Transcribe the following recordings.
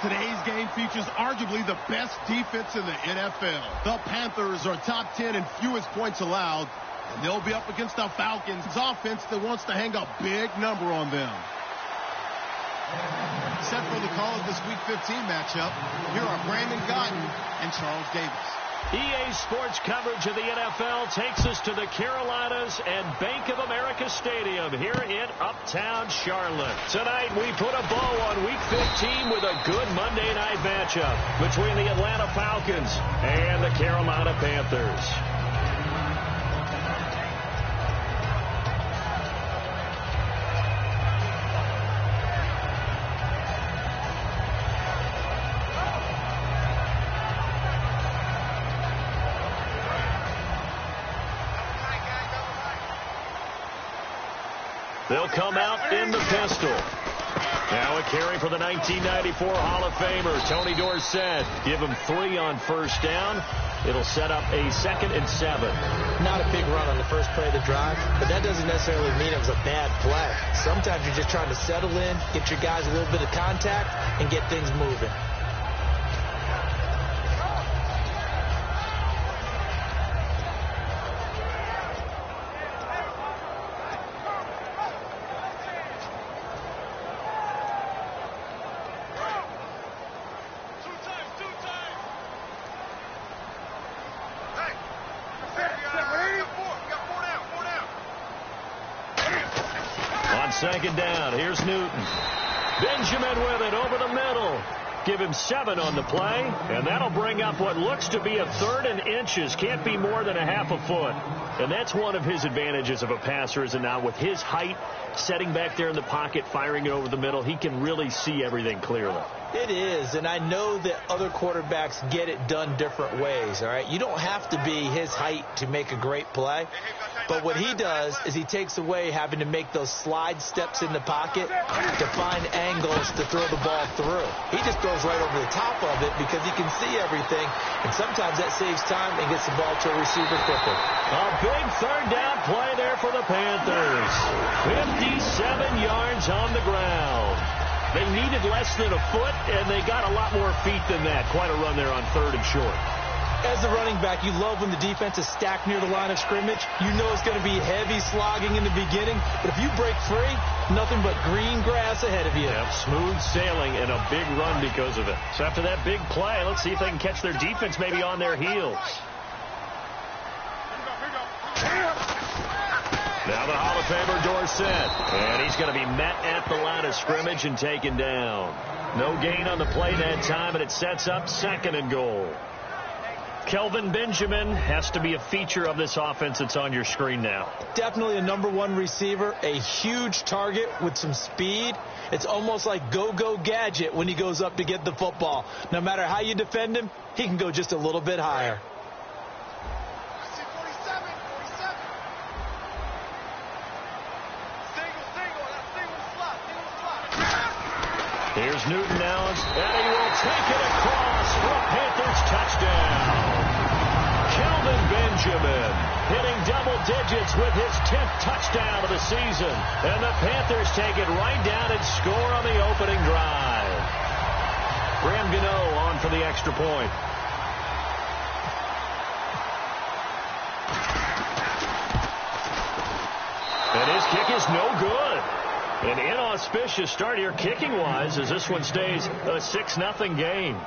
Today's game features arguably the best defense in the NFL. The Panthers are top 10 in fewest points allowed, and they'll be up against the Falcons' offense that wants to hang a big number on them. Set for the call of this Week 15 matchup, here are Brandon Gotton and Charles Davis. EA Sports coverage of the NFL takes us to the Carolinas and Bank of America Stadium here in Uptown Charlotte. Tonight we put a bow on Week 15 with a good Monday night matchup between the Atlanta Falcons and the Carolina Panthers. They'll come out in the pistol. Now a carry for the 1994 Hall of Famer, Tony Dorsett. Give him 3 on first down. It'll set up a 2nd and 7. Not a big run on the first play of the drive, but that doesn't necessarily mean it was a bad play. Sometimes you're just trying to settle in, get your guys a little bit of contact, and get things moving. Second down. Here's Newton. Benjamin with it over the middle. Give him 7 on the play, and that'll bring up what looks to be a 3rd and inches. Can't be more than a half a foot. And that's one of his advantages of a passer, is it not? With his height, setting back there in the pocket, firing it over the middle, he can really see everything clearly. It is, and I know that other quarterbacks get it done different ways, all right? You don't have to be his height to make a great play. But what he does is he takes away having to make those slide steps in the pocket to find angles to throw the ball through. He just throws right over the top of it because he can see everything, and sometimes that saves time and gets the ball to a receiver quicker. A big 3rd down play there for the Panthers. 57 yards on the ground. They needed less than a foot, and they got a lot more feet than that. Quite a run there on 3rd and short. As a running back, you love when the defense is stacked near the line of scrimmage. You know it's going to be heavy slogging in the beginning, but if you break free, nothing but green grass ahead of you. Yep, smooth sailing and a big run because of it. So after that big play, let's see if they can catch their defense maybe on their heels. Now the Hall of Famer Dorsett, and he's going to be met at the line of scrimmage and taken down. No gain on the play that time, and it sets up 2nd and goal. Kelvin Benjamin has to be a feature of this offense that's on your screen now. Definitely a #1 receiver, a huge target with some speed. It's almost like go-go gadget when he goes up to get the football. No matter how you defend him, he can go just a little bit higher. Here's Newton now, and he will take it across for a Panthers touchdown. Kelvin Benjamin hitting double digits with his 10th touchdown of the season. And the Panthers take it right down and score on the opening drive. Graham Gano on for the extra point. And his kick is no good. An inauspicious start here kicking-wise as this one stays a 6-0 game.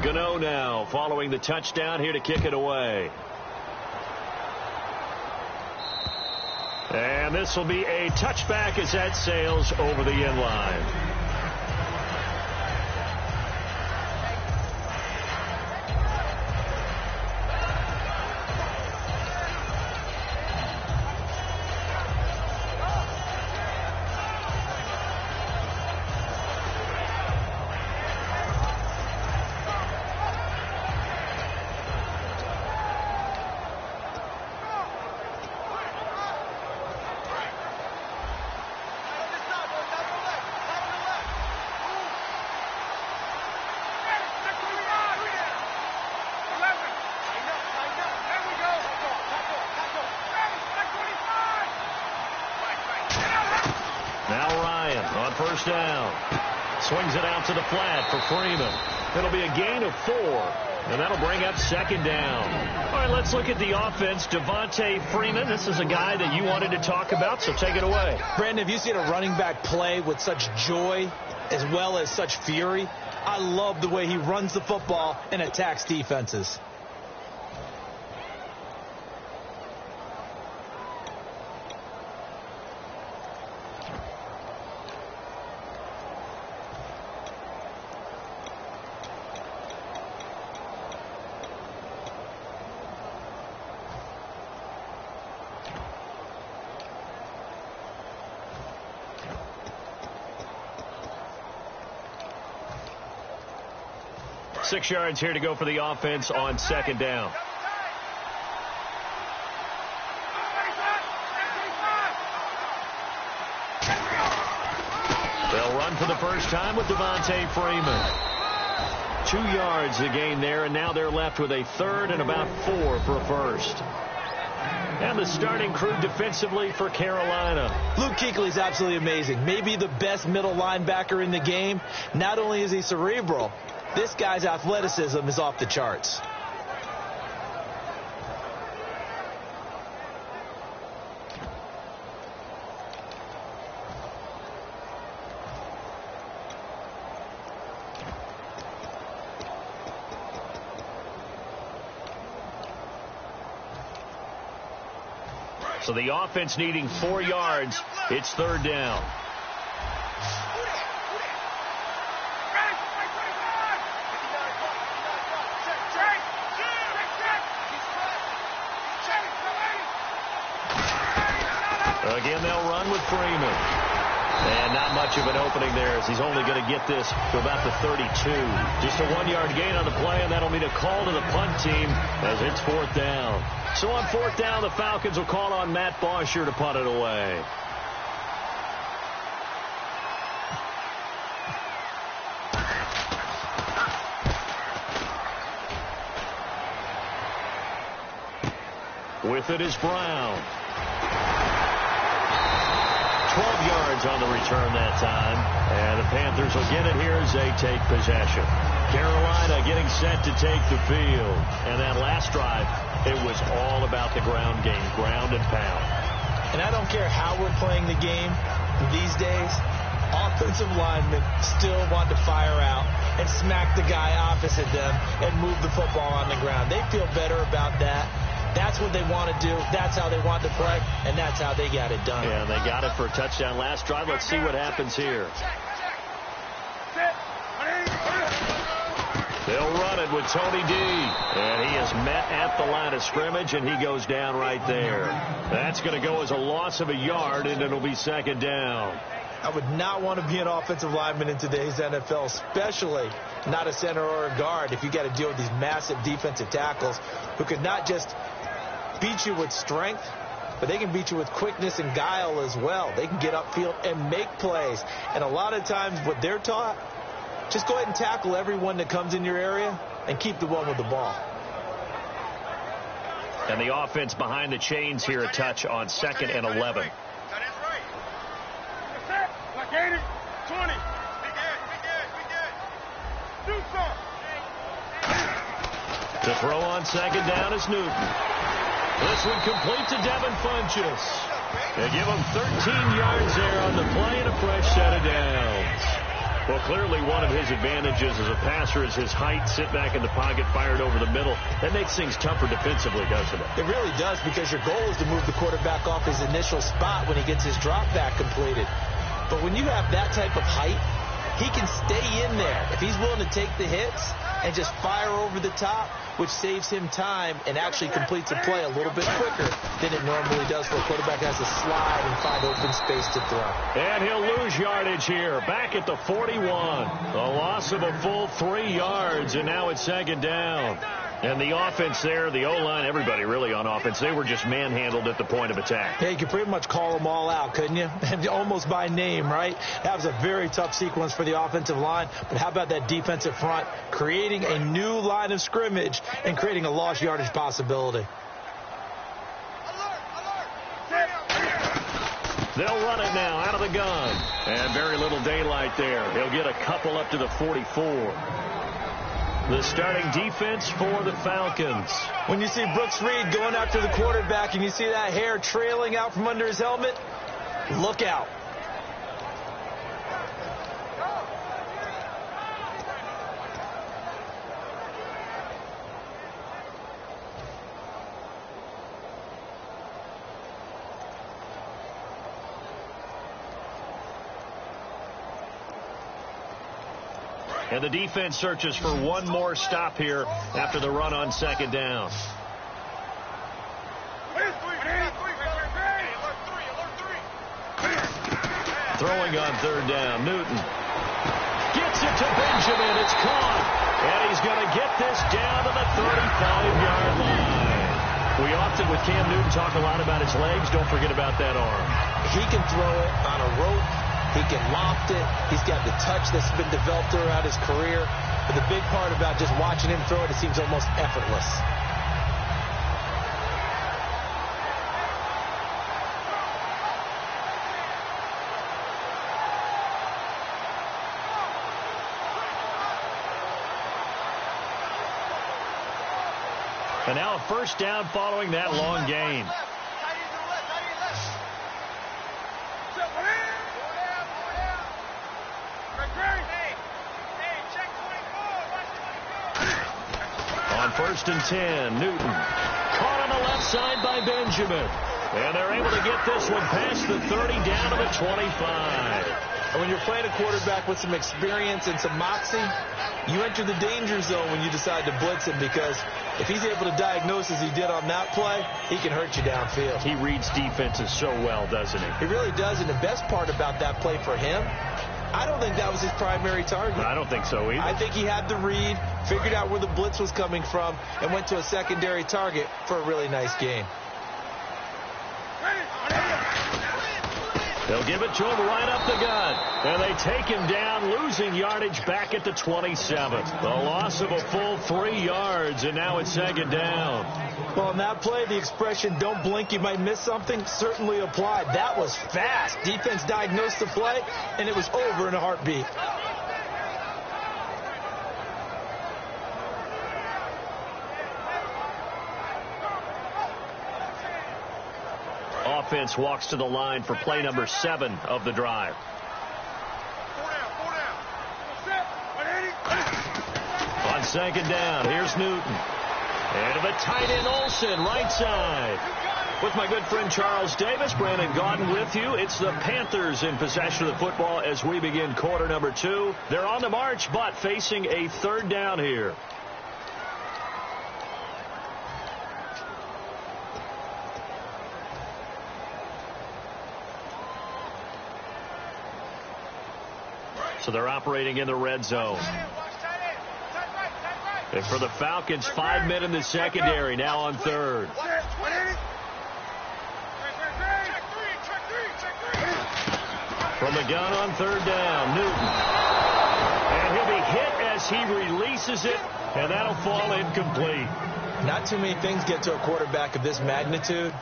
Gano now following the touchdown here to kick it away. And this will be a touchback as that sails over the end line. first down. Swings it out to the flat for Freeman. It'll be a gain of 4, and that'll bring up second down. All right, let's look at the offense. Devontae Freeman, this is a guy that you wanted to talk about, so take it away. Brandon, have you seen a running back play with such joy as well as such fury? I love the way he runs the football and attacks defenses. Six yards here to go for the offense on second down. They'll run for the first time with Devontae Freeman. 2 yards the gain there, and now they're left with a third and about 4 for a first. And the starting crew defensively for Carolina. Luke Kuechly's absolutely amazing. Maybe the best middle linebacker in the game. Not only is he cerebral, this guy's athleticism is off the charts. So the offense needing 4 yards. It's third down. Again, they'll run with Freeman. And not much of an opening there, as he's only going to get this to about the 32. Just a 1-yard gain on the play, and that'll mean a call to the punt team as it's fourth down. So on fourth down, the Falcons will call on Matt Bosher to punt it away. With it is Brown. 12 yards on the return that time. And the Panthers will get it here as they take possession. Carolina getting set to take the field. And that last drive, it was all about the ground game, ground and pound. And I don't care how we're playing the game these days, offensive linemen still want to fire out and smack the guy opposite them and move the football on the ground. They feel better about that. That's what they want to do. That's how they want to play, and that's how they got it done. Yeah, they got it for a touchdown last drive. Let's see what happens here. They'll run it with Tony D. And he is met at the line of scrimmage, and he goes down right there. That's going to go as a loss of a yard, and it'll be second down. I would not want to be an offensive lineman in today's NFL, especially not a center or a guard, if you got to deal with these massive defensive tackles who could not just beat you with strength, but they can beat you with quickness and guile as well. They can get upfield and make plays. And a lot of times what they're taught, just go ahead and tackle everyone that comes in your area and keep the one with the ball. And the offense behind the chains here, a touch on 2nd and 11. To throw on second down is Newton. This one complete to Devin Funchess. They give him 13 yards there on the play and a fresh set of downs. Well, clearly one of his advantages as a passer is his height. Sit back in the pocket, fired over the middle. That makes things tougher defensively, doesn't it? It really does, because your goal is to move the quarterback off his initial spot when he gets his drop back completed. But when you have that type of height, he can stay in there if he's willing to take the hits and just fire over the top, which saves him time and actually completes a play a little bit quicker than it normally does for a quarterback that has to slide and find open space to throw. And he'll lose yardage here, back at the 41. A loss of a full 3 yards, and now it's second down. And the offense there, the O-line, everybody really on offense, they were just manhandled at the point of attack. Yeah, you could pretty much call them all out, couldn't you? Almost by name, right? That was a very tough sequence for the offensive line. But how about that defensive front creating a new line of scrimmage and creating a lost yardage possibility? They'll run it now out of the gun. And very little daylight there. He'll get a couple up to the 44. The starting defense for the Falcons. When you see Brooks Reed going after the quarterback and you see that hair trailing out from under his helmet, look out. And the defense searches for one more stop here after the run on second down. Throwing on third down, Newton gets it to Benjamin. It's caught, and he's going to get this down to the 35-yard line. We often, with Cam Newton, talk a lot about his legs. Don't forget about that arm. He can throw it on a rope. He can loft it. He's got the touch that's been developed throughout his career. But the big part about just watching him throw it, it seems almost effortless. And now a first down following that long gain. On 1st and 10, Newton caught on the left side by Benjamin. And they're able to get this one past the 30 down to the 25. And when you're playing a quarterback with some experience and some moxie, you enter the danger zone when you decide to blitz him, because if he's able to diagnose as he did on that play, he can hurt you downfield. He reads defenses so well, doesn't he? He really does, and the best part about that play for him, I don't think that was his primary target. I don't think so either. I think he had the read, figured out where the blitz was coming from, and went to a secondary target for a really nice game. They'll give it to him right up the gut. And they take him down, losing yardage back at the 27th. The loss of a full 3 yards, and now it's second down. Well, on that play, the expression, don't blink, you might miss something, certainly applied. That was fast. Defense diagnosed the play, and it was over in a heartbeat. Offense walks to the line for play number 7 of the drive. On second down, here's Newton. And to the tight end, Olsen, right side. With my good friend Charles Davis, Brandon Gaudin with you. It's the Panthers in possession of the football as we begin quarter number 2. They're on the march, but facing a third down here. So they're operating in the red zone. And for the Falcons, 5 men in the secondary, now on third. From the gun on third down, Newton. And he'll be hit as he releases it, and that'll fall incomplete. Not too many things get to a quarterback of this magnitude,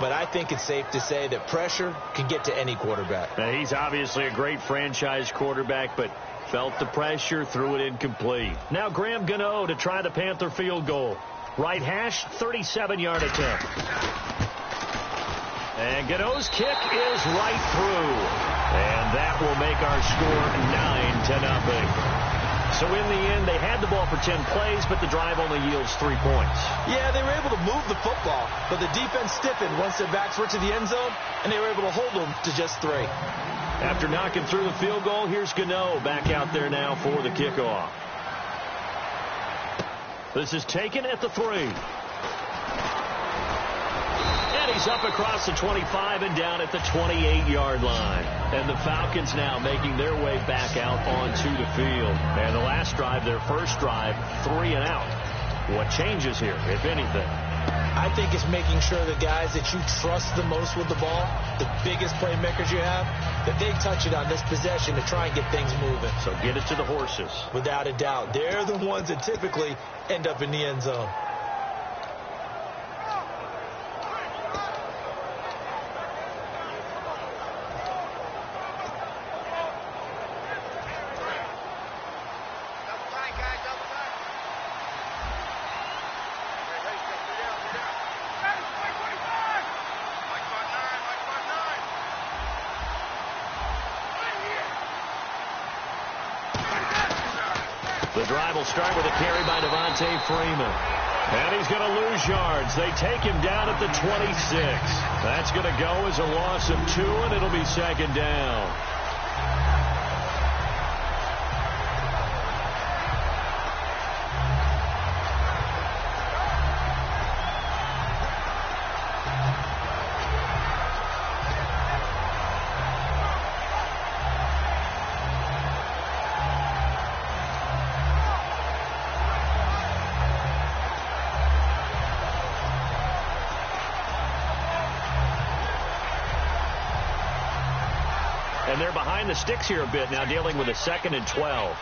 but I think it's safe to say that pressure can get to any quarterback. Now, he's obviously a great franchise quarterback, but felt the pressure, threw it incomplete. Now Graham Gano to try the Panther field goal. Right hash, 37-yard attempt. And Gano's kick is right through. And that will make our score 9-0. So in the end, they had the ball for 10 plays, but the drive only yields 3 points. Yeah, they were able to move the football, but the defense stiffened once their backs were to the end zone, and they were able to hold them to just 3. After knocking through the field goal, here's Gano back out there now for the kickoff. This is taken at the 3. And he's up across the 25 and down at the 28-yard line. And the Falcons now making their way back out onto the field. And the last drive, their first drive, 3 and out. What changes here, if anything? I think it's making sure the guys that you trust the most with the ball, the biggest playmakers you have, that they touch it on this possession to try and get things moving. So get it to the horses. Without a doubt. They're the ones that typically end up in the end zone. The drive will start with a carry by Devontae Freeman. And he's going to lose yards. They take him down at the 26. That's going to go as a loss of 2, and it'll be second down. And they're behind the sticks here a bit now, dealing with a 2nd and 12.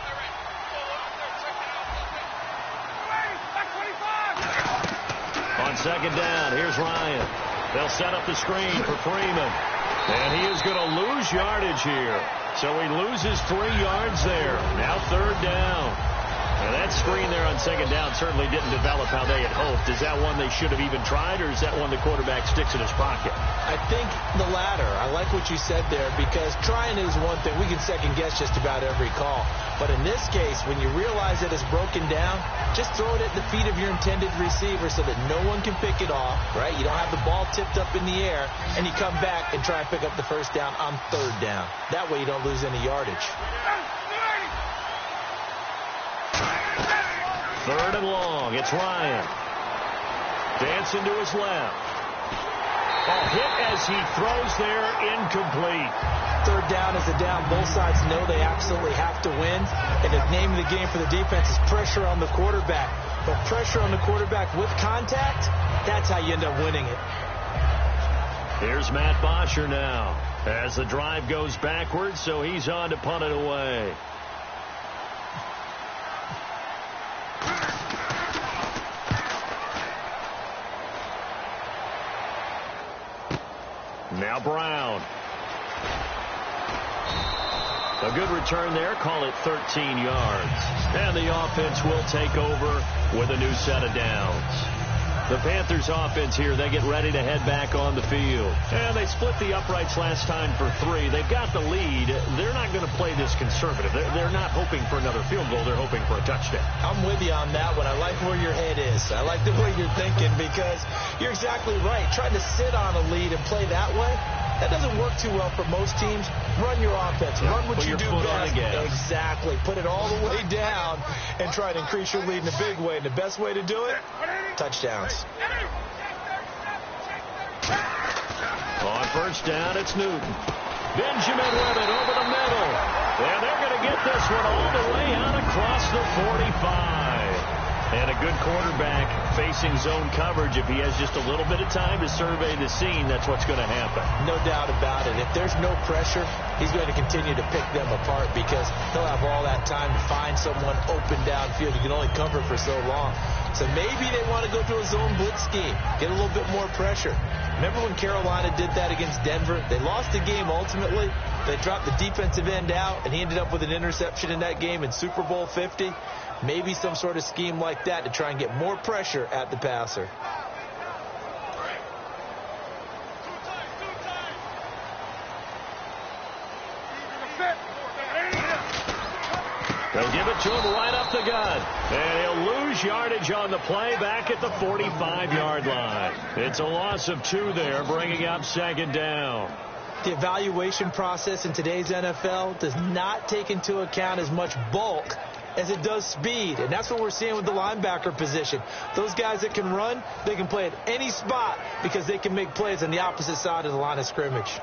On second down, here's Ryan. They'll set up the screen for Freeman. And he is going to lose yardage here. So he loses 3 yards there. Now 3rd down. And that screen there on second down certainly didn't develop how they had hoped. Is that one they should have even tried, or is that one the quarterback sticks in his pocket? I think the latter. I like what you said there, because trying is one thing. We can second guess just about every call. But in this case, when you realize that it's broken down, just throw it at the feet of your intended receiver so that no one can pick it off, right? You don't have the ball tipped up in the air, and you come back and try and pick up the first down on 3rd down. That way you don't lose any yardage. 3rd and long. It's Ryan. Dancing to his left. A hit as he throws there, incomplete. 3rd down is a down. Both sides know they absolutely have to win. And the name of the game for the defense is pressure on the quarterback. But pressure on the quarterback with contact, that's how you end up winning it. Here's Matt Bosher now as the drive goes backwards, so he's on to punt it away. Now Brown. A good return there. Call it 13 yards. And the offense will take over with a new set of downs. The Panthers offense here, they get ready to head back on the field. And they split the uprights last time for 3. They've got the lead. They're not going to play this conservative. They're not hoping for another field goal. They're hoping for a touchdown. I'm with you on that one. I like where your head is. I like the way you're thinking, because you're exactly right. Trying to sit on a lead and play that way, that doesn't work too well for most teams. Run your offense. Run what you do best. Exactly. Put it all the way down and try to increase your lead in a big way. And the best way to do it, touchdowns. On first down, it's Newton. Benjamin with it over the middle. And they're going to get this one all the way out across the 45. And a good quarterback facing zone coverage. If he has just a little bit of time to survey the scene, that's what's going to happen. No doubt about it. If there's no pressure, he's going to continue to pick them apart, because he'll have all that time to find someone open downfield. You can only cover for so long. So maybe they want to go to a zone blitz scheme, get a little bit more pressure. Remember when Carolina did that against Denver? They lost the game ultimately. They dropped the defensive end out, and he ended up with an interception in that game in Super Bowl 50. Maybe some sort of scheme like that to try and get more pressure at the passer. They'll give it to him right up the gut. And he'll lose yardage on the play back at the 45-yard line. It's a loss of 2 there, bringing up second down. The evaluation process in today's NFL does not take into account as much bulk as it does speed. And that's what we're seeing with the linebacker position. Those guys that can run, they can play at any spot because they can make plays on the opposite side of the line of scrimmage.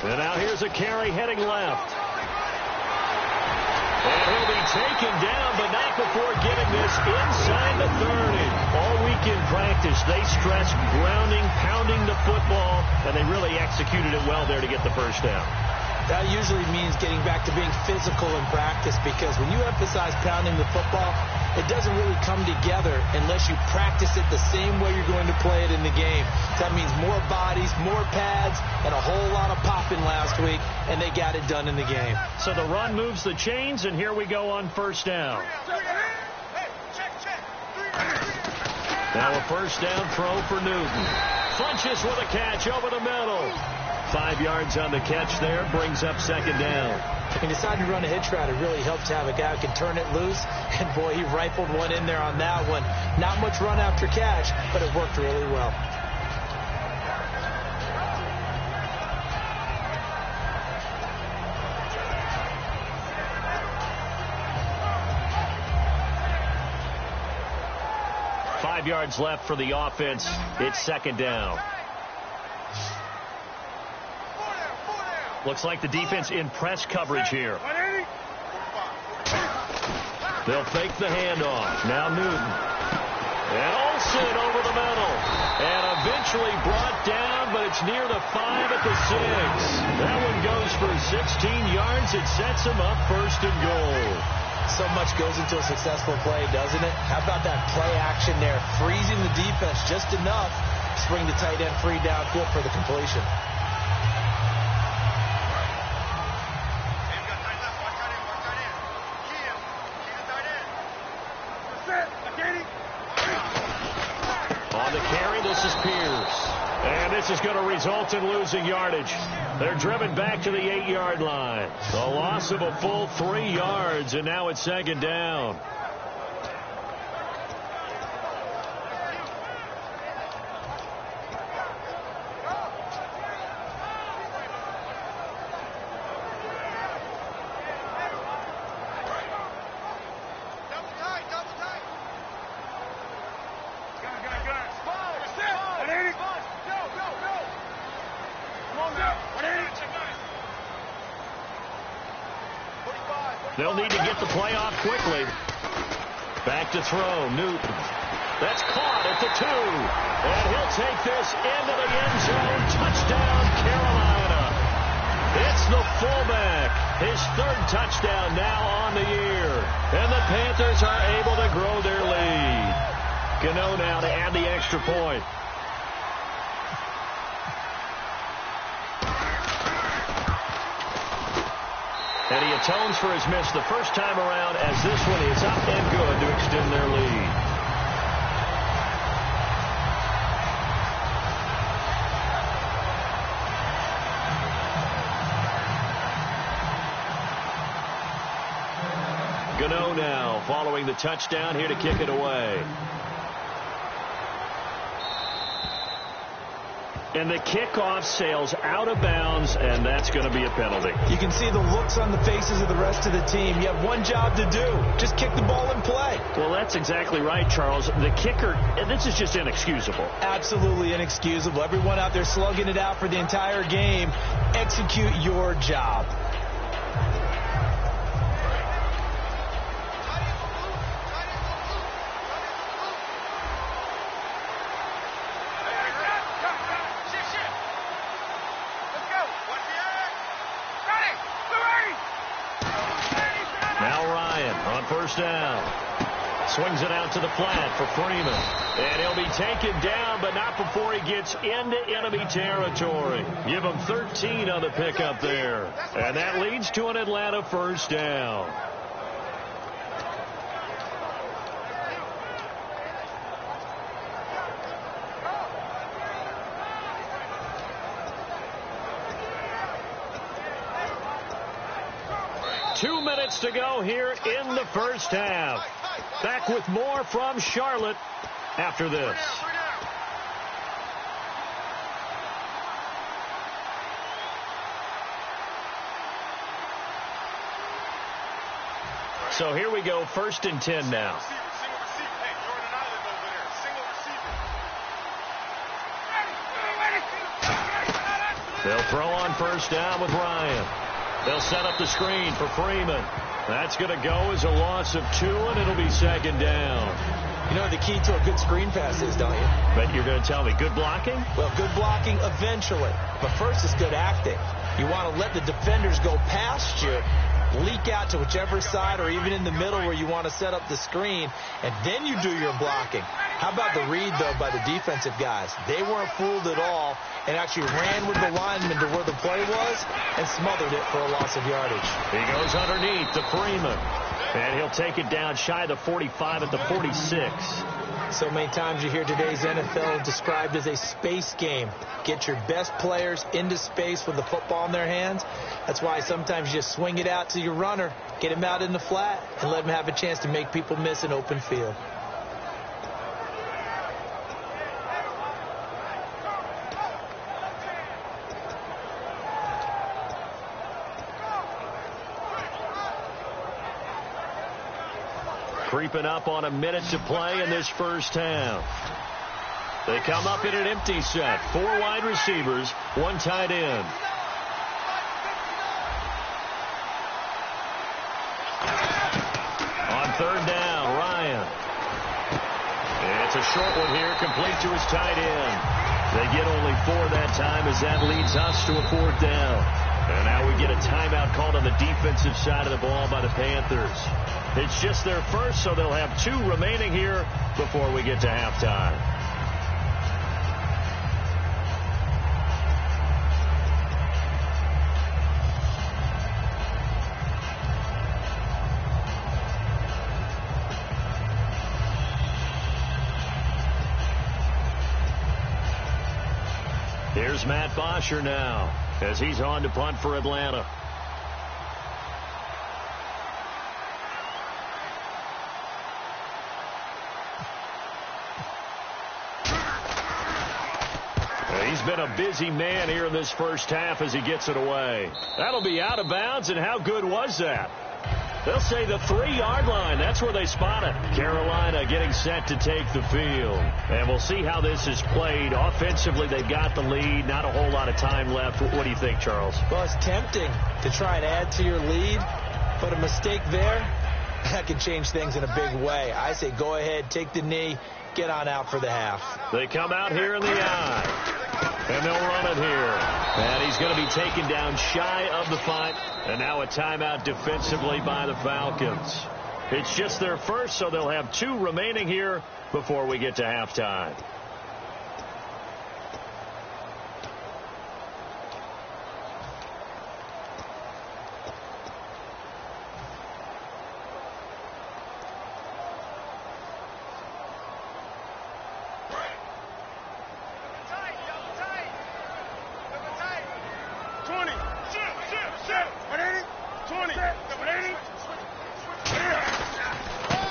And now here's a carry heading left. And he'll be taken down, but not before getting this inside the 30. All week in practice, they stressed grounding, pounding the football, and they really executed it well there to get the first down. That usually means getting back to being physical in practice, because when you emphasize pounding the football, it doesn't really come together unless you practice it the same way you're going to play it in the game. That means more bodies, more pads, and a whole lot of popping last week, and they got it done in the game. So the run moves the chains, and here we go on first down. Now a first down throw for Newton. Funches with a catch over the middle. 5 yards on the catch there, brings up second down. He decided to run a hitch route. It really helps to have a guy who can turn it loose. And, boy, he rifled one in there on that one. Not much run after catch, but it worked really well. Five yards left for the offense. It's second down. Looks like the defense in press coverage here. They'll fake the handoff. Now Newton. And Olsen over the middle. And eventually brought down, but it's near the 5 at the 6. That one goes for 16 yards. It sets him up first and goal. So much goes into a successful play, doesn't it? How about that play action there? Freezing the defense just enough to bring the tight end free downfield for the completion. On the carry, this is Pierce. And this is going to result in losing yardage. They're driven back to the 8-yard line. The loss of a full 3 yards, and now it's second down. They'll need to get the play off quickly. Back to throw, Newton. That's caught at the 2. And he'll take this into the end zone. Touchdown, Carolina. It's the fullback. His 3rd touchdown now on the year. And the Panthers are able to grow their lead. Gano now to add the extra point. And he atones for his miss the first time around, as this one is up and good to extend their lead. Gano now following the touchdown here to kick it away. And the kickoff sails out of bounds, and that's going to be a penalty. You can see the looks on the faces of the rest of the team. You have one job to do. Just kick the ball and play. Well, that's exactly right, Charles. The kicker, this is just inexcusable. Absolutely inexcusable. Everyone out there slugging it out for the entire game. Execute your job. First down. Swings it out to the flat for Freeman. And he'll be taken down, but not before he gets into enemy territory. Give him 13 on the pickup there. And that leads to an Atlanta first down. To go here in the first half. Back with more from Charlotte after this. So here we go, 1st and 10 now. They'll throw on first down with Ryan. They'll set up the screen for Freeman. That's going to go as a loss of 2, and it'll be second down. You know what the key to a good screen pass is, don't you? But you're going to tell me good blocking? Well, good blocking eventually. But first is good acting. You want to let the defenders go past you, leak out to whichever side or even in the middle where you want to set up the screen, and then you do your blocking. How about the read, though, by the defensive guys? They weren't fooled at all and actually ran with the lineman to where the play was and smothered it for a loss of yardage. He goes underneath to Freeman. And he'll take it down shy of the 45 at the 46. So many times you hear today's NFL described as a space game. Get your best players into space with the football in their hands. That's why sometimes you just swing it out to your runner, get him out in the flat, and let him have a chance to make people miss an open field. Creeping up on a minute to play in this first half. They come up in an empty set. 4 wide receivers, 1 tight end. On 3rd down, Ryan. It's a short one here, complete to his tight end. They get only 4 that time as that leads us to a 4th down. And now we get a timeout called on the defensive side of the ball by the Panthers. It's just their first, so they'll have 2 remaining here before we get to halftime. Here's Matt Bosher now as he's on to punt for Atlanta. He's been a busy man here in this first half as he gets it away. That'll be out of bounds, and how good was that? They'll say the 3-yard line. That's where they spot it. Carolina getting set to take the field. And we'll see how this is played. Offensively, they've got the lead. Not a whole lot of time left. What do you think, Charles? Well, it's tempting to try and add to your lead, but a mistake there, that can change things in a big way. I say go ahead, take the knee, get on out for the half. They come out here in the eye, and they'll run it here. And he's going to be taken down shy of the 5. And now a timeout defensively by the Falcons. It's just their first, so they'll have 2 remaining here before we get to halftime.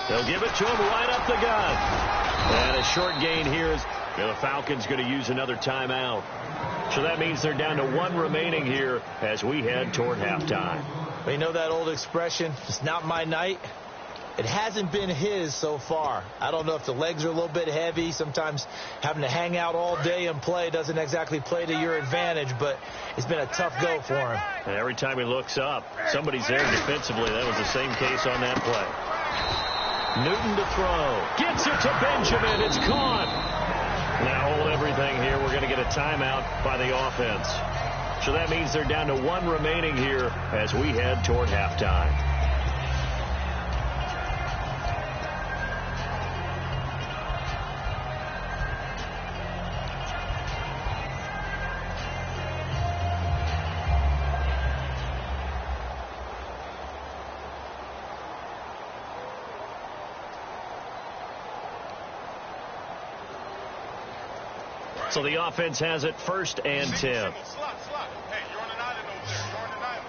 They'll give it to him right up the gut. And a short gain here is the Falcons going to use another timeout. So that means they're down to 1 remaining here as we head toward halftime. Well, you know that old expression, it's not my night. It hasn't been his so far. I don't know if the legs are a little bit heavy. Sometimes having to hang out all day and play doesn't exactly play to your advantage, but it's been a tough go for him. And every time he looks up, somebody's there defensively. That was the same case on that play. Newton to throw. Gets it to Benjamin. It's caught. Now hold everything here. We're going to get a timeout by the offense. So that means they're down to 1 remaining here as we head toward halftime. So the offense has it 1st and 10. Hey, you're on an island over there. You're on an island.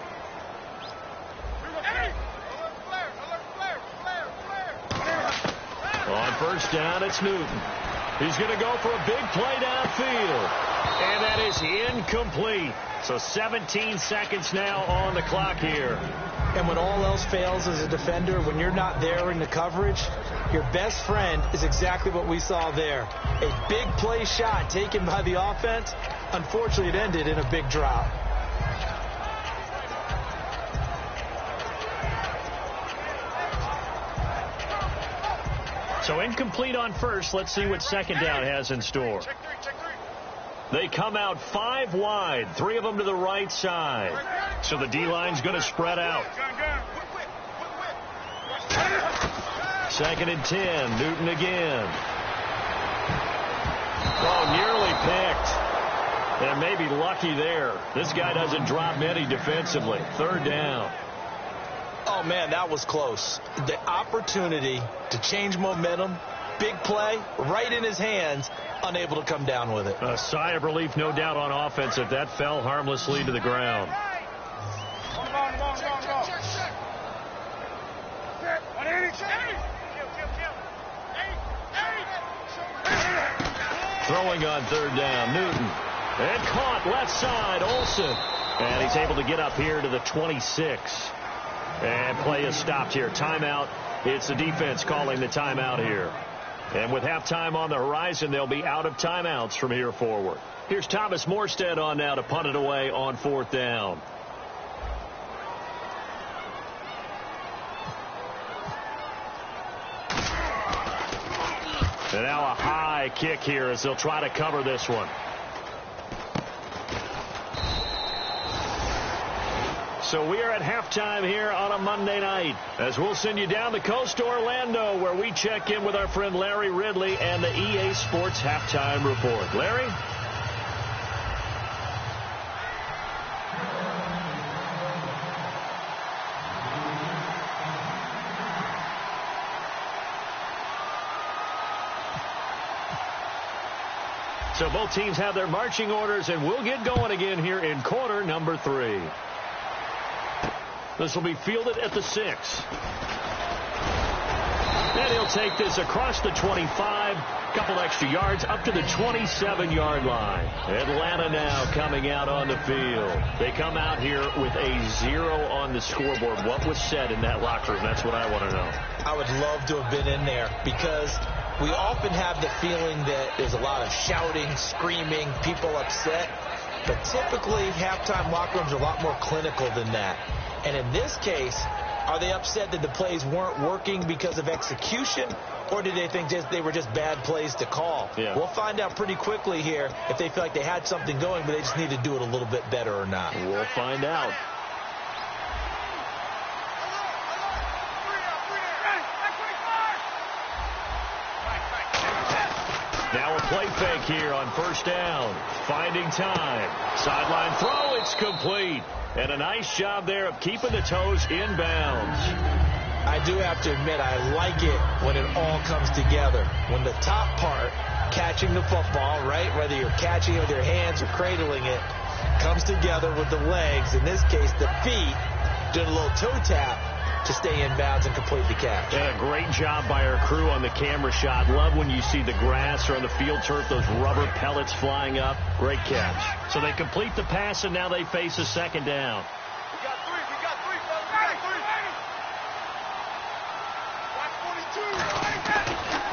On 1st down, it's Newton. He's going to go for a big play downfield. And that is incomplete. So 17 seconds now on the clock here. And when all else fails as a defender, when you're not there in the coverage, your best friend is exactly what we saw there. A big play shot taken by the offense. Unfortunately, it ended in a big drop. So incomplete on 1st. Let's see what 2nd down has in store. They come out 5 wide, 3 of them to the right side. So the D-line's going to spread out. 2nd and 10, Newton again. Oh, nearly picked. And maybe lucky there. This guy doesn't drop many defensively. 3rd down. Oh, man, that was close. The opportunity to change momentum, big play, right in his hands, unable to come down with it. A sigh of relief, no doubt, on offense if that fell harmlessly to the ground. Throwing on third down, Newton. And caught left side, Olsen. And he's able to get up here to the 26. And play is stopped here. Timeout. It's the defense calling the timeout here. And with halftime on the horizon, they'll be out of timeouts from here forward. Here's Thomas Morstead on now to punt it away on fourth down. And now a high kick here as they'll try to cover this one. So we are at halftime here on a Monday night as we'll send you down the coast to Orlando where we check in with our friend Larry Ridley and the EA Sports Halftime Report. Larry? So both teams have their marching orders, and we'll get going again here in quarter number 3. This will be fielded at the 6. And he'll take this across the 25, couple extra yards up to the 27-yard line. Atlanta now coming out on the field. They come out here with a 0 on the scoreboard. What was said in that locker room? That's what I want to know. I would love to have been in there because we often have the feeling that there's a lot of shouting, screaming, people upset. But typically, halftime locker rooms are a lot more clinical than that. And in this case, are they upset that the plays weren't working because of execution, or did they think they were just bad plays to call? Yeah. We'll find out pretty quickly here if they feel like they had something going, but they just need to do it a little bit better or not. We'll find out. Now a play fake here on first down. Finding time. Sideline throw. It's complete. And a nice job there of keeping the toes inbounds. I do have to admit, I like it when it all comes together. When the top part, catching the football, right, whether you're catching it with your hands or cradling it, comes together with the legs. In this case, the feet, did a little toe tap to stay in bounds and complete the catch. And a great job by our crew on the camera shot. Love when you see the grass or on the field turf, those rubber pellets flying up. Great catch. So they complete the pass, and now they face a second down. We got three, fellas. We got three.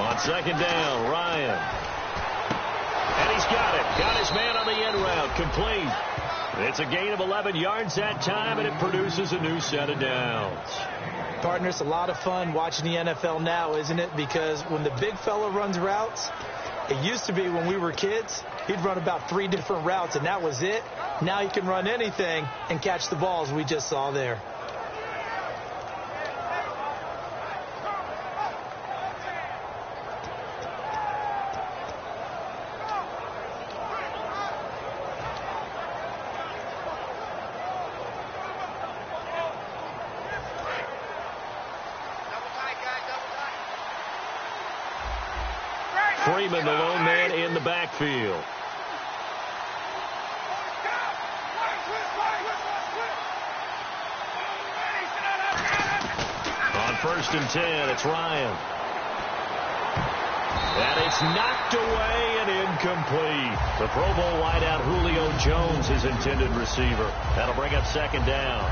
On second down, Ryan. And he's got it. Got his man on the end route. Complete. It's a gain of 11 yards that time, and it produces a new set of downs. Partner, it's a lot of fun watching the NFL now, isn't it? Because when the big fella runs routes, it used to be when we were kids, he'd run about 3 different routes, and that was it. Now he can run anything and catch the balls we just saw there. Freeman, the lone man in the backfield. On first and 10, it's Ryan. And it's knocked away and incomplete. The Pro Bowl wideout Julio Jones, his intended receiver. That'll bring up second down.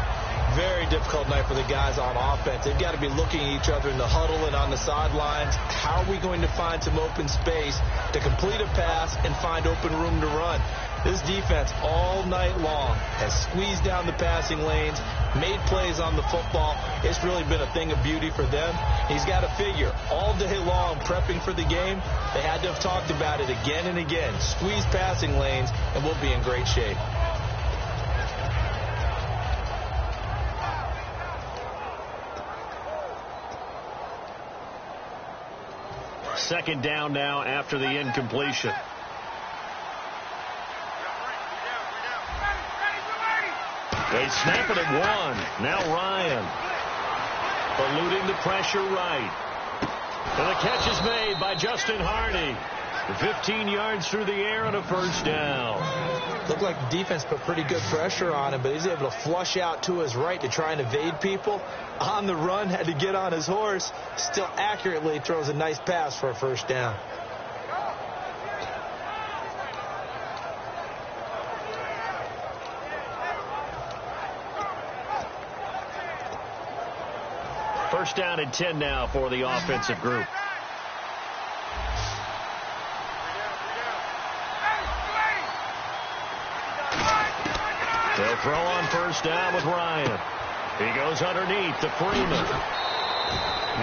Very difficult night for the guys on offense. They've got to be looking at each other in the huddle and on the sidelines. How are we going to find some open space to complete a pass and find open room to run? This defense all night long has squeezed down the passing lanes, made plays on the football. It's really been a thing of beauty for them. He's got to figure all day long prepping for the game. They had to have talked about it again and again. Squeeze passing lanes and we'll be in great shape. Second down now after the incompletion. They snap it at 1. Now Ryan. eluding the pressure right. And the catch is made by Justin Hardy. 15 yards through the air on a first down. Looked like the defense put pretty good pressure on him, but he's able to flush out to his right to try and evade people. On the run, had to get on his horse. Still accurately throws a nice pass for a first down. First down and 10 now for the offensive group. They'll throw on first down with Ryan. He goes underneath to Freeman.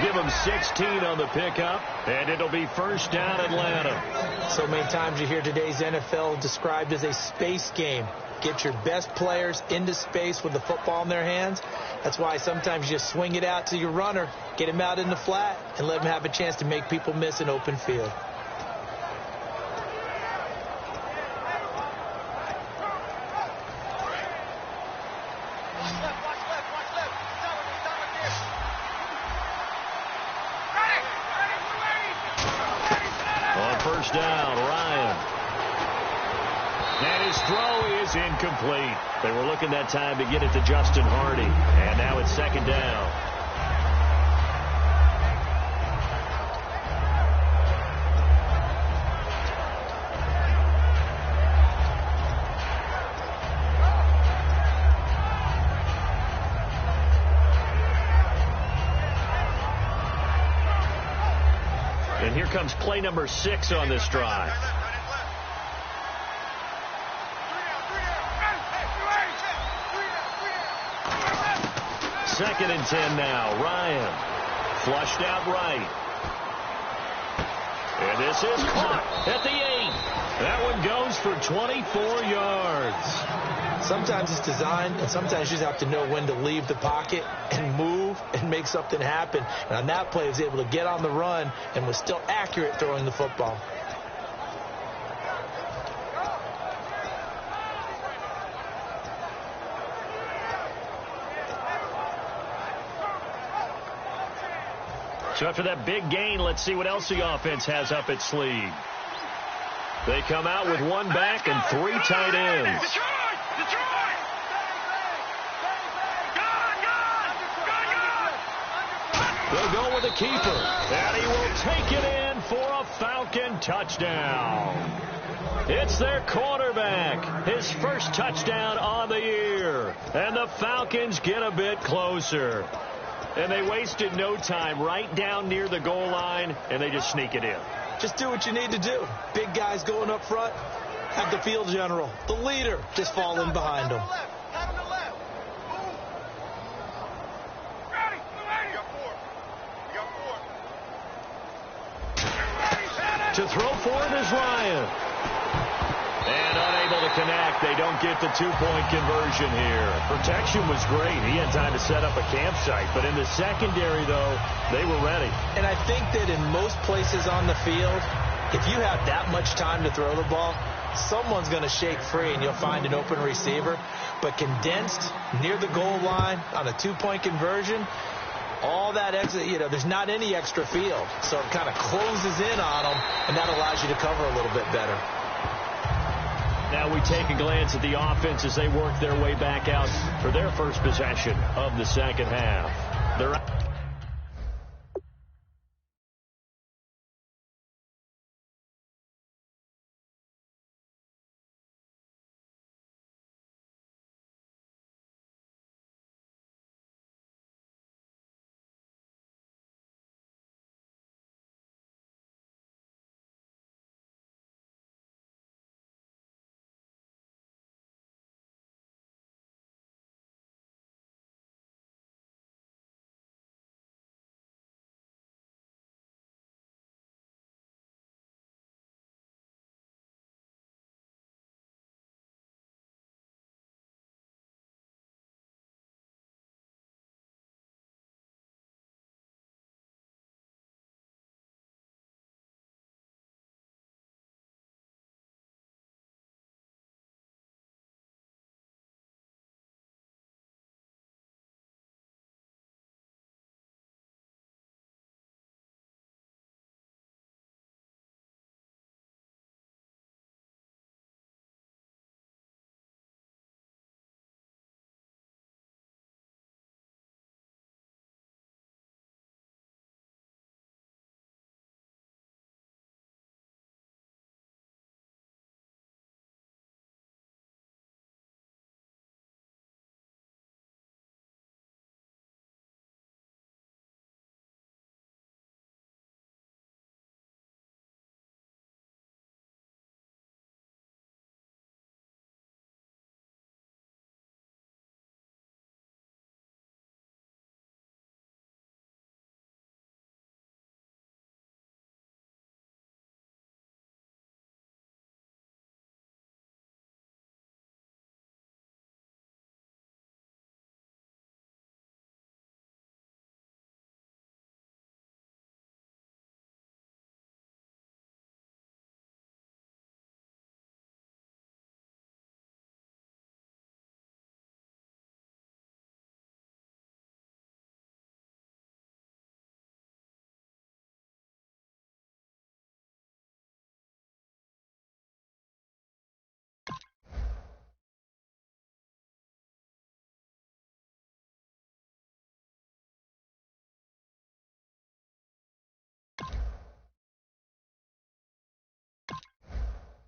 Give him 16 on the pickup, and it'll be first down Atlanta. So many times you hear today's NFL described as a space game. Get your best players into space with the football in their hands. That's why sometimes you just swing it out to your runner, get him out in the flat, and let him have a chance to make people miss an open field. On first down, Ryan. And his throw is incomplete. They were looking that time to get it to Justin Hardy. And now it's second down. And here comes play number 6 on this drive. Second and 10 now. Ryan flushed out right. And this is caught at the 8. That one goes for 24 yards. Sometimes it's designed, and sometimes you just have to know when to leave the pocket and move and make something happen. And on that play, he was able to get on the run and was still accurate throwing the football. So after that big gain, let's see what else the offense has up its sleeve. They come out with one back and 3 tight ends. They'll go with a keeper, and he will take it in for a Falcon touchdown. It's their quarterback, his first touchdown on the year, and the Falcons get a bit closer. And they wasted no time right down near the goal line, and they just sneak it in. Just do what you need to do. Big guys going up front, have the field general, the leader, just fall in behind them. To throw for it is Ryan. And unable to connect. They don't get the 2-point conversion here. Protection was great. He had time to set up a campsite. But in the secondary, though, they were ready. And I think that in most places on the field, if you have that much time to throw the ball, someone's going to shake free and you'll find an open receiver. But condensed near the goal line on a 2-point conversion, all that extra, there's not any extra field. So it kind of closes in on them, and that allows you to cover a little bit better. Now we take a glance at the offense as they work their way back out for their first possession of the second half. They're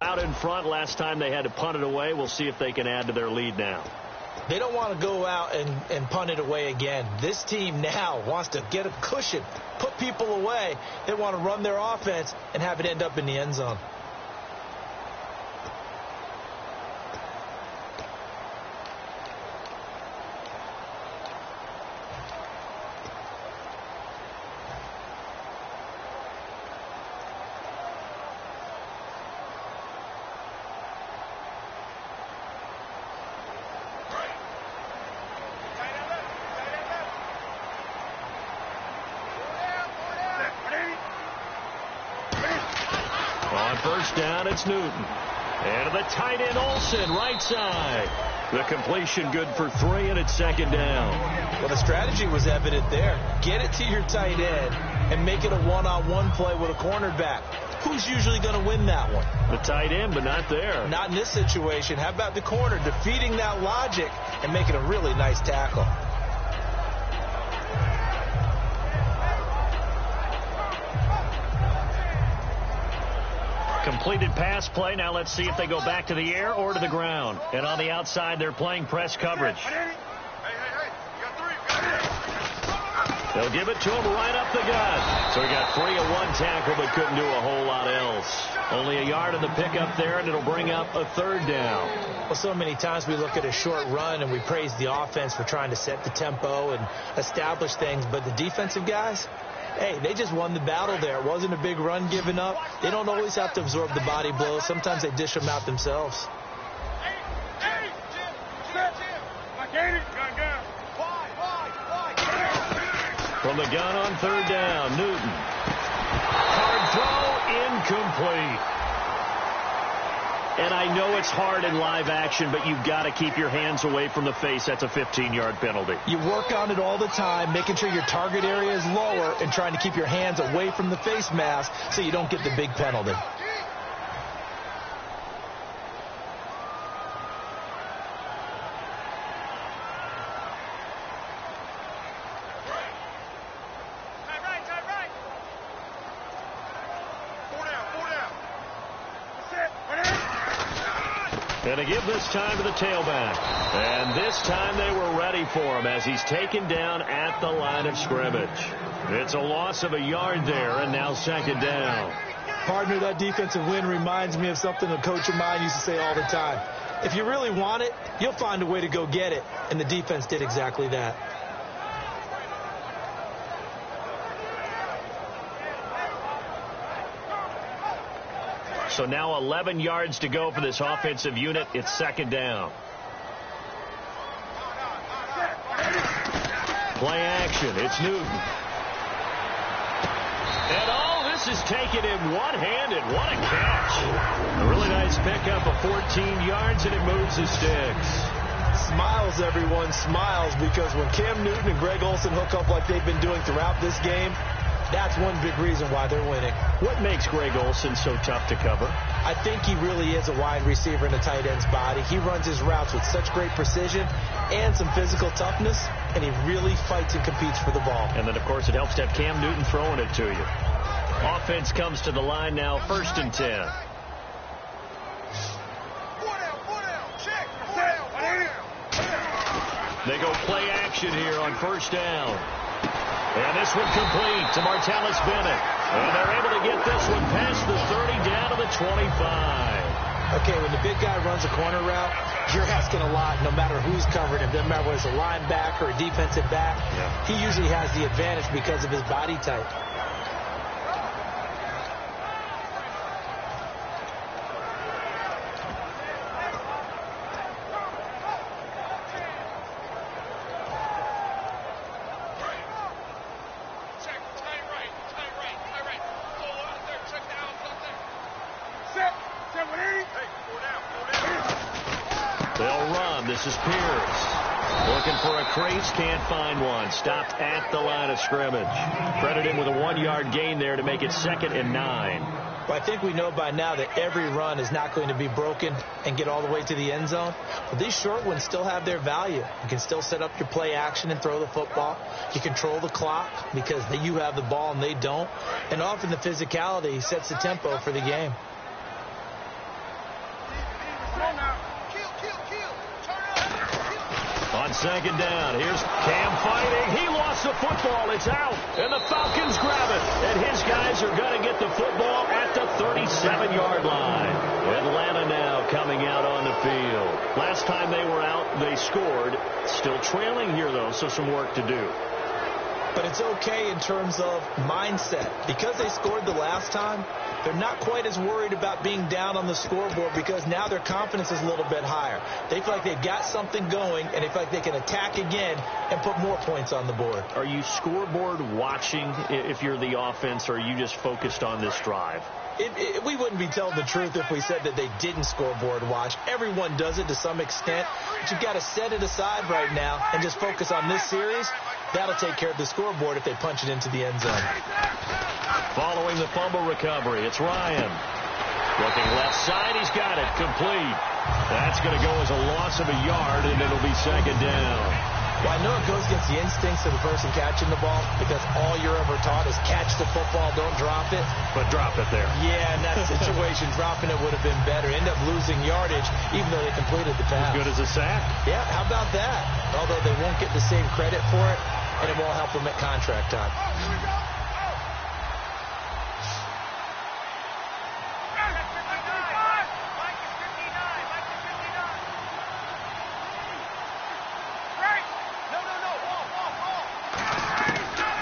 Out in front, last time they had to punt it away. We'll see if they can add to their lead now. They don't want to go out and punt it away again. This team now wants to get a cushion, put people away. They want to run their offense and have it end up in the end zone. On first down, it's Newton. And to the tight end, Olsen, right side. The completion good for 3, and it's second down. Well, the strategy was evident there. Get it to your tight end and make it a one-on-one play with a cornerback. Who's usually going to win that one? The tight end, but not there. Not in this situation. How about the corner defeating that logic and making a really nice tackle? Completed pass play. Now let's see if they go back to the air or to the ground. And on the outside, they're playing press coverage. They'll give it to him right up the gut. So he got free of one tackle but couldn't do a whole lot else. Only a yard in the pickup there, and it'll bring up a third down. Well, so many times we look at a short run and we praise the offense for trying to set the tempo and establish things, but the defensive guys, hey, they just won the battle there. It wasn't a big run given up. They don't always have to absorb the body blows. Sometimes they dish them out themselves. From the gun on third down, Newton. Hard throw, incomplete. And I know it's hard in live action, but you've got to keep your hands away from the face. That's a 15-yard penalty. You work on it all the time, making sure your target area is lower and trying to keep your hands away from the face mask so you don't get the big penalty. And to give this time to the tailback. And this time they were ready for him as he's taken down at the line of scrimmage. It's a loss of a yard there, and now second down. Partner, that defensive win reminds me of something a coach of mine used to say all the time. If you really want it, you'll find a way to go get it. And the defense did exactly that. So now 11 yards to go for this offensive unit. It's second down. Play action. It's Newton. And all this is taken in one-handed. What a catch. A really nice pickup of 14 yards, and it moves the sticks. Smiles, everyone, smiles, because when Cam Newton and Greg Olsen hook up like they've been doing throughout this game, that's one big reason why they're winning. What makes Greg Olsen so tough to cover? I think he really is a wide receiver in the tight end's body. He runs his routes with such great precision and some physical toughness, and he really fights and competes for the ball. And then, of course, it helps to have Cam Newton throwing it to you. Offense comes to the line now, 1st and 10. They go play action here on first down. And this one complete to Martellus Bennett. And they're able to get this one past the 30 down to the 25. Okay, when the big guy runs a corner route, you're asking a lot no matter who's covering him. Doesn't matter whether it's a linebacker or a defensive back. Yeah. He usually has the advantage because of his body type. This is Pierce. Looking for a crease, can't find one. Stopped at the line of scrimmage. Credit him with a 1-yard gain there to make it 2nd and 9. But I think we know by now that every run is not going to be broken and get all the way to the end zone. But these short ones still have their value. You can still set up your play action and throw the football. You control the clock because you have the ball and they don't. And often the physicality sets the tempo for the game. On second down, here's Cam fighting. He lost the football. It's out. And the Falcons grab it. And his guys are going to get the football at the 37-yard line. Atlanta now coming out on the field. Last time they were out, they scored. Still trailing here, though, so some work to do. But it's okay in terms of mindset. Because they scored the last time, they're not quite as worried about being down on the scoreboard because now their confidence is a little bit higher. They feel like they've got something going, and they feel like they can attack again and put more points on the board. Are you scoreboard watching if you're the offense, or are you just focused on this drive? We wouldn't be telling the truth if we said that they didn't scoreboard watch. Everyone does it to some extent, but you've got to set it aside right now and just focus on this series. That'll take care of the scoreboard if they punch it into the end zone. Following the fumble recovery, it's Ryan. Looking left side, he's got it. Complete. That's going to go as a loss of a yard, and it'll be second down. Well, I know it goes against the instincts of the person catching the ball because all you're ever taught is catch the football, don't drop it. But drop it there. Yeah, in that situation, dropping it would have been better. End up losing yardage, even though they completed the pass. As good as a sack. Yeah, how about that? Although they won't get the same credit for it, and it won't help them at contract time.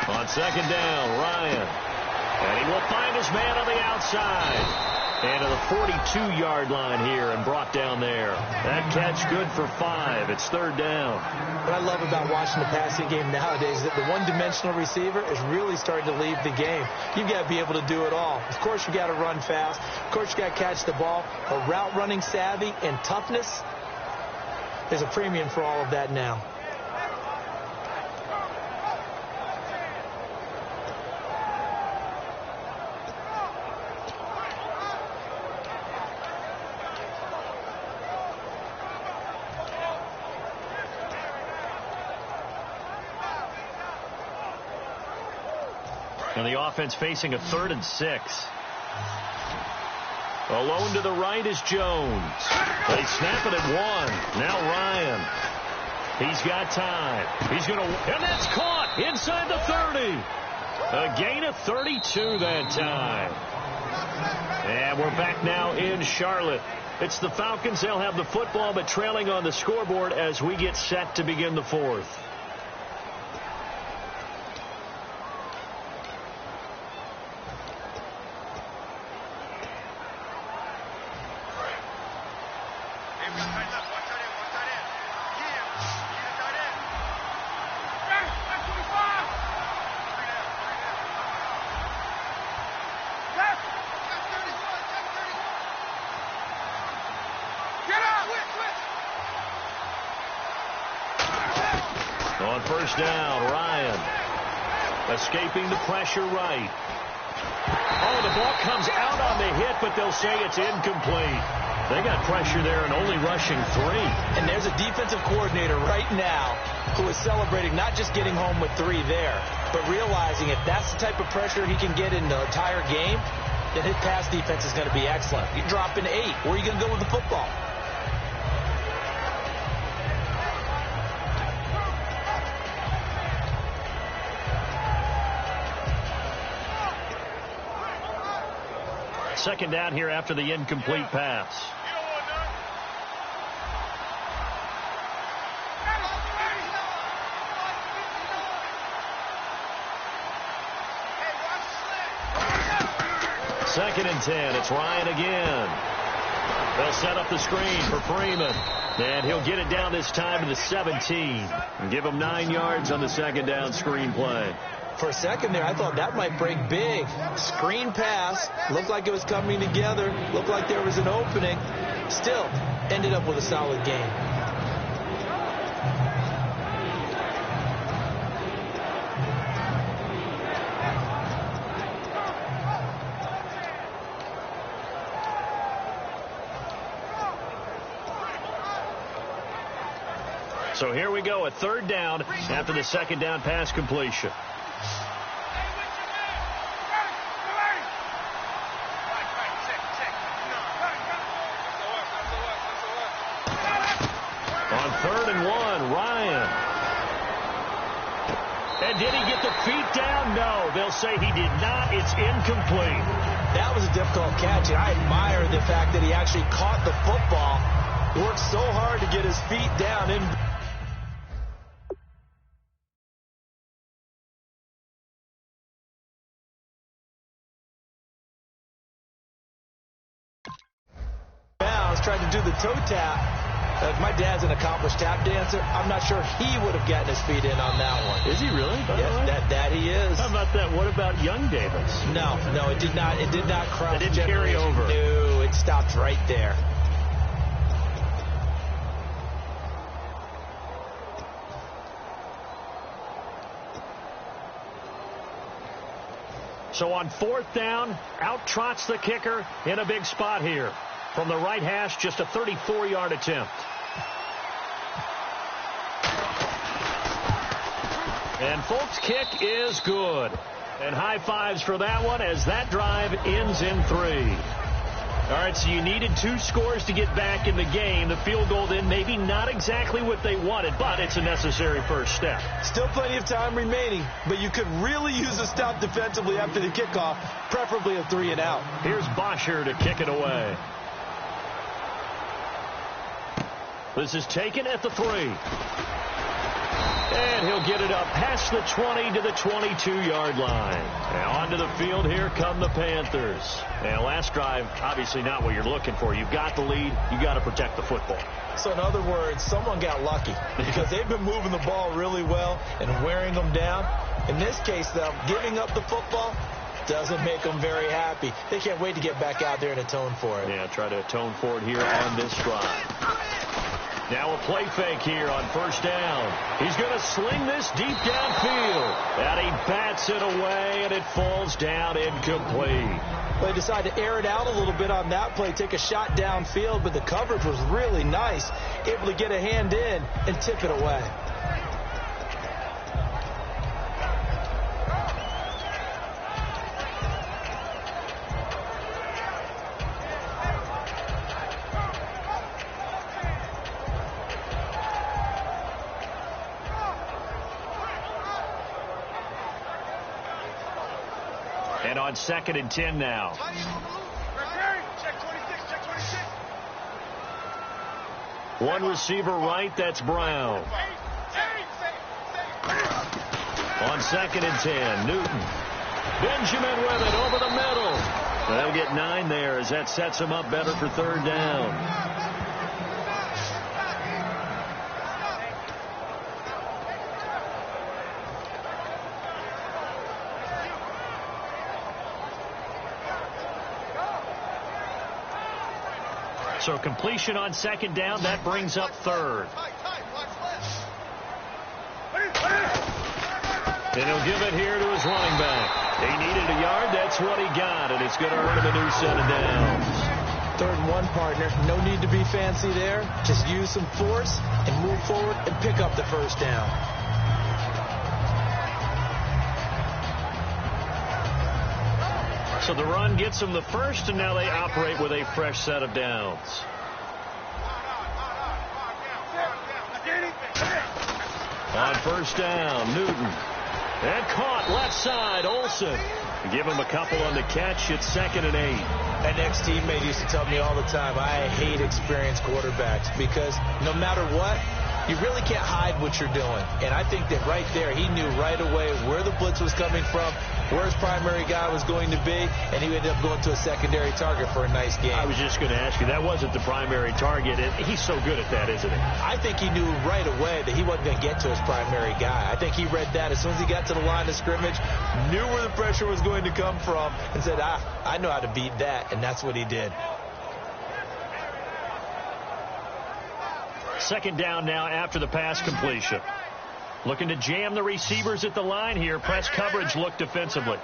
On second down, Ryan. And he will find his man on the outside. And to the 42-yard line here and brought down there. That catch good for 5. It's third down. What I love about watching the passing game nowadays is that the one-dimensional receiver is really starting to leave the game. You've got to be able to do it all. Of course, you got to run fast. Of course, you got to catch the ball. But route running savvy and toughness, there's a premium for all of that now. And the offense facing a 3rd and 6. Alone to the right is Jones. They snap it at 1. Now Ryan. He's got time. He's going to, and that's caught inside the 30. A gain of 32 that time. And we're back now in Charlotte. It's the Falcons. They'll have the football, but trailing on the scoreboard as we get set to begin the 4th. On first down, Ryan. Escaping the pressure right. Oh, the ball comes out on the hit, but they'll say it's incomplete. They got pressure there and only rushing 3. And there's a defensive coordinator right now who is celebrating not just getting home with 3 there, but realizing if that's the type of pressure he can get in the entire game, then his pass defense is going to be excellent. You drop in 8. Where are you going to go with the football? Second down here after the incomplete pass. Second and 10. It's Ryan again. They'll set up the screen for Freeman. And he'll get it down this time to the 17. And give him 9 yards on the second down screen play. For a second there, I thought that might break big. Screen pass. Looked like it was coming together. Looked like there was an opening. Still, ended up with a solid game. So here we go, a third down after the second down pass completion. On 3rd and 1, Ryan. And did he get the feet down? No, they'll say he did not. It's incomplete. That was a difficult catch, and I admire the fact that he actually caught the football, worked so hard to get his feet down. Tried to do the toe tap. My dad's an accomplished tap dancer. I'm not sure he would have gotten his feet in on that one. Is he really? Yes, that he is. How about that? What about young Davis? No, it did not. It did not cross. It didn't carry over. No, it stopped right there. So on 4th down, out trots the kicker in a big spot here. From the right hash, just a 34-yard attempt. And Folk's kick is good. And high fives for that one as that drive ends in 3. All right, so you needed 2 scores to get back in the game. The field goal then maybe not exactly what they wanted, but it's a necessary first step. Still plenty of time remaining, but you could really use a stop defensively after the kickoff, preferably a 3 and out. Here's Bosher to kick it away. This is taken at the 3. And he'll get it up past the 20 to the 22-yard line. Now onto the field, here come the Panthers. And last drive, obviously not what you're looking for. You've got the lead. You've got to protect the football. So in other words, someone got lucky because they've been moving the ball really well and wearing them down. In this case, though, giving up the football doesn't make them very happy. They can't wait to get back out there and atone for it. Yeah, try to atone for it here on this drive. Now a play fake here on 1st down. He's going to sling this deep downfield. And he bats it away, and it falls down incomplete. Well, they decided to air it out a little bit on that play, take a shot downfield, but the coverage was really nice, able to get a hand in and tip it away. And on 2nd and 10 now. One receiver right, that's Brown. On 2nd and 10, Newton. Benjamin with it over the middle. They'll get 9 there as that sets him up better for 3rd down. So completion on 2nd down, that brings up 3rd. And he'll give it here to his running back. He needed a yard, that's what he got, and it's going to earn him a new set of downs. 3rd and 1, partner. No need to be fancy there. Just use some force and move forward and pick up the 1st down. So the run gets them the first, and now they operate with a fresh set of downs. On 1st down, Newton. And caught left side, Olsen. Give him a couple on the catch. It's 2nd and 8. An ex-teammate used to tell me all the time, I hate experienced quarterbacks because no matter what, you really can't hide what you're doing. And I think that right there, he knew right away where the blitz was coming from, where his primary guy was going to be, and he ended up going to a secondary target for a nice game. I was just going to ask you, that wasn't the primary target, and he's so good at that, isn't he? I think he knew right away that he wasn't going to get to his primary guy. I think he read that as soon as he got to the line of scrimmage, knew where the pressure was going to come from, and said, I know how to beat that, and that's what he did. 2nd down now after the pass completion. Looking to jam the receivers at the line here. Press coverage look defensively.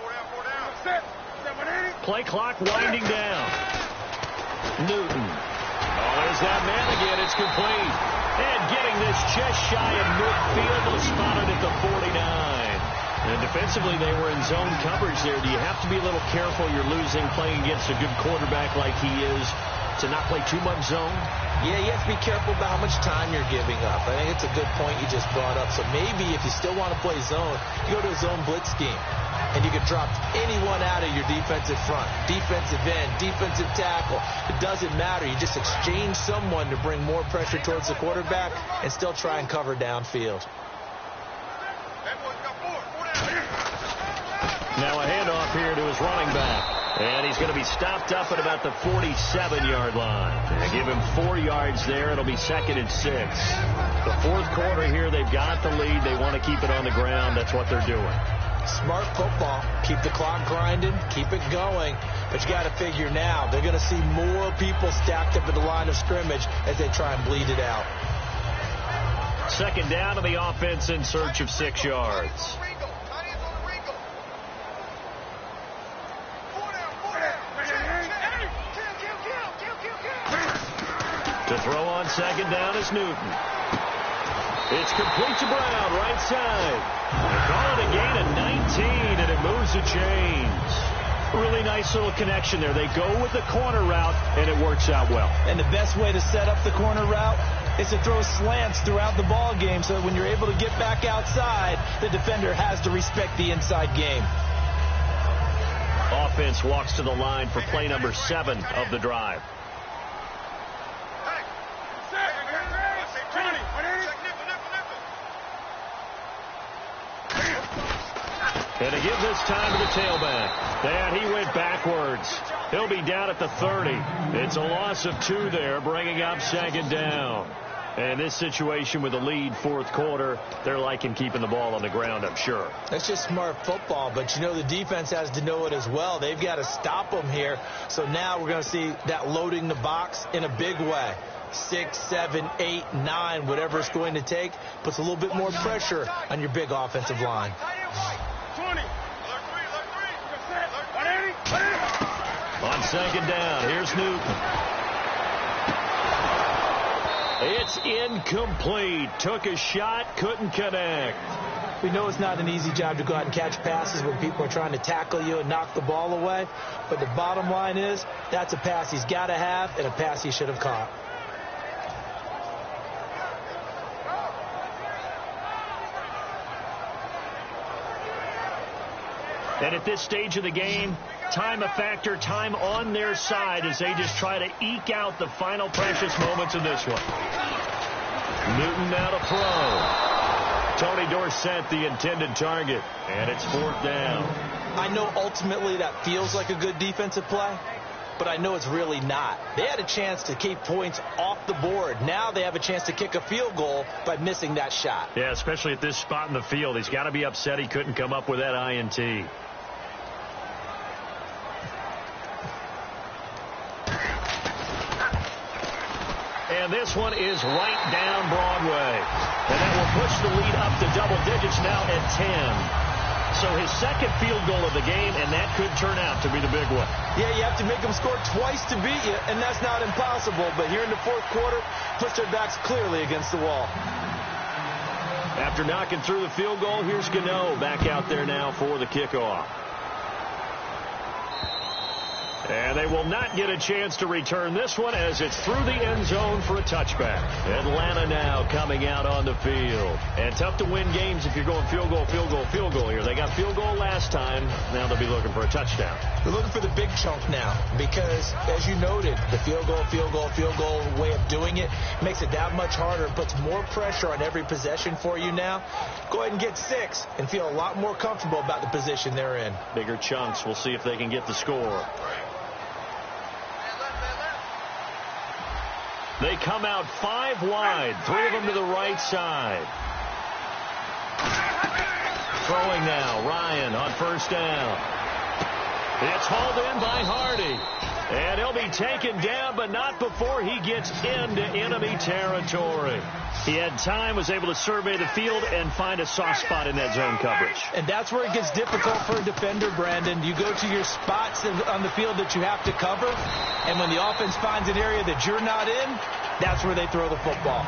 Play clock winding down. Newton. Oh, there's that man again. It's complete. And getting this just shy of midfield was spotted at the 49. And defensively, they were in zone coverage there. Do you have to be a little careful? You're losing playing against a good quarterback like he is. to not play too much zone? Yeah, you have to be careful about how much time you're giving up. I think it's a good point you just brought up. So maybe if you still want to play zone, you go to a zone blitz scheme. And you can drop anyone out of your defensive front, defensive end, defensive tackle. It doesn't matter. You just exchange someone to bring more pressure towards the quarterback and still try and cover downfield. Now a handoff here to his running back. And he's going to be stopped up at about the 47-yard line. And give him 4 yards there. It'll be 2nd and 6. The fourth quarter here, they've got the lead. They want to keep it on the ground. That's what they're doing. Smart football. Keep the clock grinding. Keep it going. But you got to figure now, they're going to see more people stacked up at the line of scrimmage as they try and bleed it out. 2nd down to the offense in search of 6 yards. To throw on 2nd down is Newton. It's complete to Brown, right side. They call it a gain of 19, and it moves the chains. Really nice little connection there. They go with the corner route, and it works out well. And the best way to set up the corner route is to throw slants throughout the ball game so that when you're able to get back outside, the defender has to respect the inside game. Offense walks to the line for play number 7 of the drive. And to give this time to the tailback. And he went backwards. He'll be down at the 30. It's a loss of 2 there, bringing up 2nd down. And this situation with the lead, fourth quarter, they're liking keeping the ball on the ground, I'm sure. That's just smart football, but you know the defense has to know it as well. They've got to stop them here. So now we're going to see that loading the box in a big way. 6, 7, 8, 9, whatever it's going to take, puts a little bit more pressure on your big offensive line. On 2nd down, here's Newton. It's incomplete. Took a shot, couldn't connect. We know it's not an easy job to go out and catch passes when people are trying to tackle you and knock the ball away. But the bottom line is, that's a pass he's got to have and a pass he should have caught. And at this stage of the game, time a factor, time on their side as they just try to eke out the final precious moments of this one. Newton now to throw. Tony Dorsett, the intended target, and it's 4th down. I know ultimately that feels like a good defensive play, but I know it's really not. They had a chance to keep points off the board. Now they have a chance to kick a field goal by missing that shot. Yeah, especially at this spot in the field. He's got to be upset he couldn't come up with that INT. And this one is right down Broadway. And that will push the lead up to double digits now at 10. So his 2nd field goal of the game, and that could turn out to be the big one. Yeah, you have to make them score twice to beat you, and that's not impossible. But here in the fourth quarter, puts their backs clearly against the wall. After knocking through the field goal, here's Gano back out there now for the kickoff. And they will not get a chance to return this one as it's through the end zone for a touchback. Atlanta now coming out on the field. And tough to win games if you're going field goal, field goal, field goal here. They got field goal last time. Now they'll be looking for a touchdown. They're looking for the big chunk now because, as you noted, the field goal, field goal, field goal way of doing it makes it that much harder. It puts more pressure on every possession for you now. Go ahead and get 6 and feel a lot more comfortable about the position they're in. Bigger chunks. We'll see if they can get the score. They come out 5 wide, 3 of them to the right side. Throwing now, Ryan on 1st down. It's hauled in by Hardy. And he'll be taken down, but not before he gets into enemy territory. He had time, was able to survey the field and find a soft spot in that zone coverage. And that's where it gets difficult for a defender, Brandon. You go to your spots on the field that you have to cover, and when the offense finds an area that you're not in, that's where they throw the football.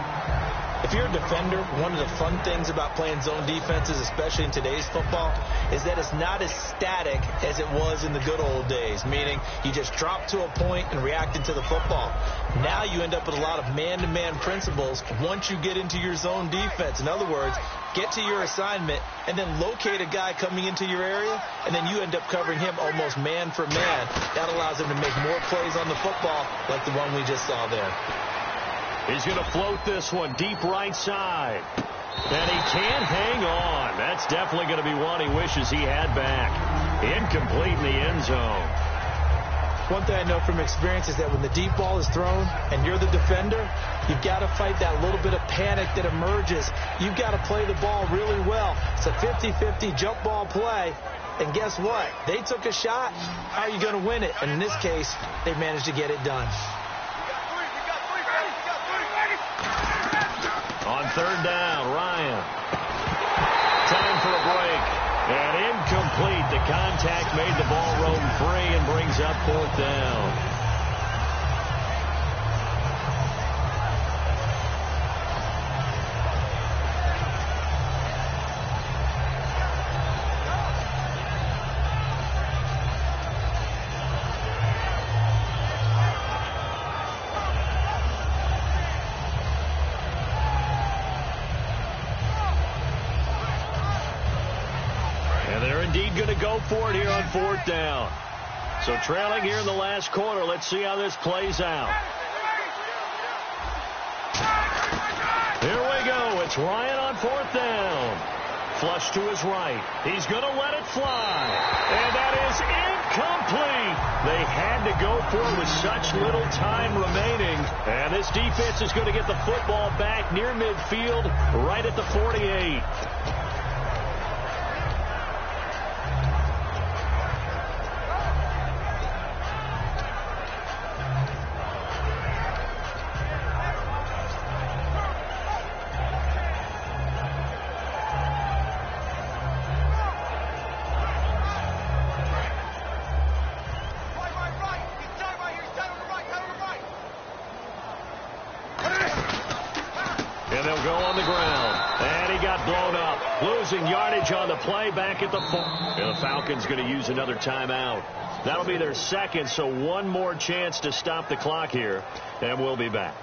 If you're a defender, one of the fun things about playing zone defenses, especially in today's football, is that it's not as static as it was in the good old days, meaning you just drop to a point and react into the football. Now you end up with a lot of man-to-man principles once you get into your zone defense. In other words, get to your assignment and then locate a guy coming into your area, and then you end up covering him almost man for man. That allows him to make more plays on the football like the one we just saw there. He's going to float this one deep right side. And he can't hang on. That's definitely going to be one he wishes he had back. Incomplete in the end zone. One thing I know from experience is that when the deep ball is thrown and you're the defender, you've got to fight that little bit of panic that emerges. You've got to play the ball really well. It's a 50-50 jump ball play. And guess what? They took a shot. How are you going to win it? And in this case, they managed to get it done. On third down, Ryan. Time for a break. And incomplete. The contact made the ball roam free and brings up fourth down. Going to go for it here on fourth down. So trailing here in the last quarter. Let's see how this plays out. Here we go. It's Ryan on fourth down. Flush to his right. He's going to let it fly. And that is incomplete. They had to go for it with such little time remaining. And this defense is going to get the football back near midfield, right at the 48. Yardage on the play back at the 4. And the Falcons going to use another timeout. That'll be their second, so one more chance to stop the clock here, and we'll be back.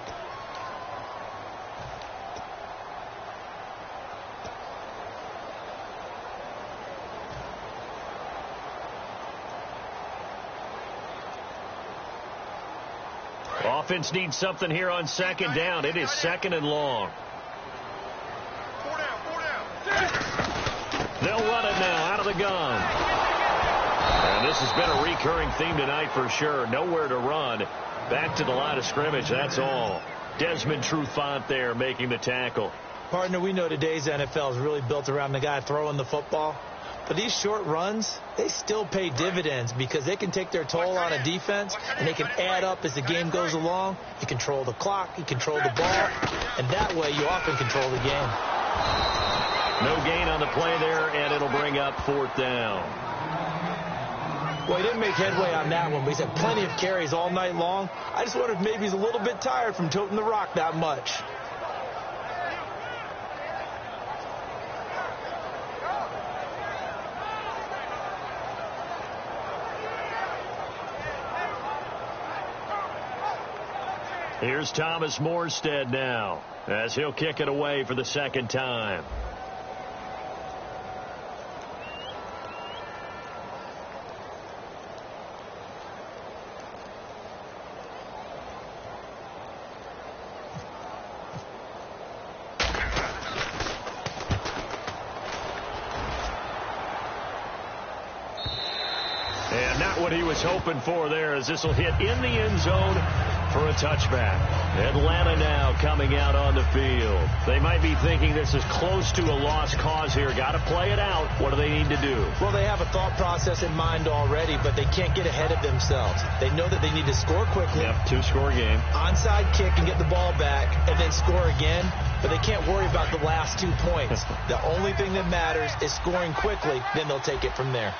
Offense needs something here on second down. It is second and long. They'll run it now out of the gun. And this has been a recurring theme tonight for sure. Nowhere to run. Back to the line of scrimmage, that's all. Desmond Trufant there making the tackle. Partner, we know today's NFL is really built around the guy throwing the football. But these short runs, they still pay dividends because they can take their toll on a defense and they can add up as the game goes along. You control the clock, you control the ball, and that way you often control the game. No gain on the play there, and it'll bring up fourth down. Well, he didn't make headway on that one, but he's had plenty of carries all night long. I just wonder if maybe he's a little bit tired from toting the rock that much. Here's Thomas Morstead now, as he'll kick it away for the second time. And not what he was hoping for there, as this will hit in the end zone for a touchback. Atlanta now coming out on the field. They might be thinking this is close to a lost cause here. Got to play it out. What do they need to do? Well, they have a thought process in mind already, but they can't get ahead of themselves. They know that they need to score quickly. Yep, two-score game. Onside kick and get the ball back and then score again, but they can't worry about the last 2 points. The only thing that matters is scoring quickly, then they'll take it from there.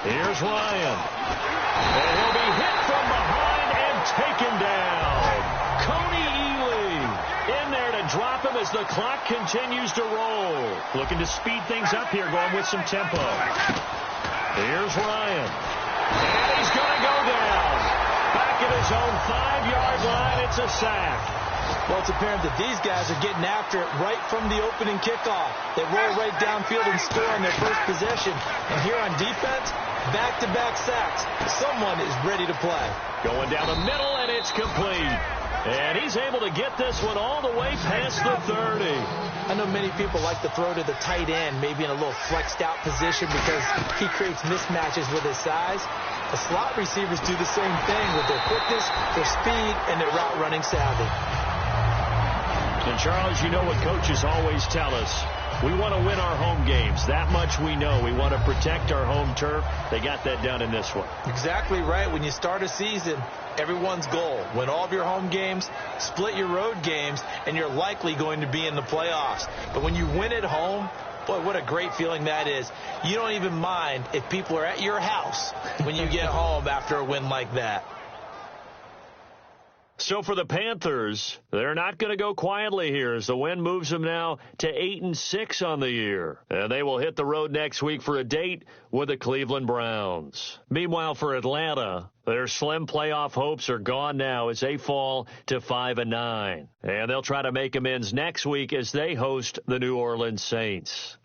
Here's Ryan. And he'll be hit from behind and taken down. Coney Ely in there to drop him as the clock continues to roll. Looking to speed things up here, going with some tempo. Here's Ryan. And he's going to go down. Back at his own 5-yard line, it's a sack. Well, it's apparent that these guys are getting after it right from the opening kickoff. They roll right downfield and score on their first possession. And here on defense, back-to-back sacks. Someone is ready to play. Going down the middle, and it's complete. And he's able to get this one all the way past the 30. I know many people like to throw to the tight end, maybe in a little flexed out position because he creates mismatches with his size. The slot receivers do the same thing with their quickness, their speed, and their route running savvy. And Charles, you know what coaches always tell us. We want to win our home games. That much we know. We want to protect our home turf. They got that done in this one. Exactly right. When you start a season, everyone's goal, win all of your home games, split your road games, and you're likely going to be in the playoffs. But when you win at home, boy, what a great feeling that is. You don't even mind if people are at your house when you get home after a win like that. So for the Panthers, they're not going to go quietly here as the win moves them now to 8-6 on the year. And they will hit the road next week for a date with the Cleveland Browns. Meanwhile, for Atlanta, their slim playoff hopes are gone now as they fall to 5-9. And they'll try to make amends next week as they host the New Orleans Saints.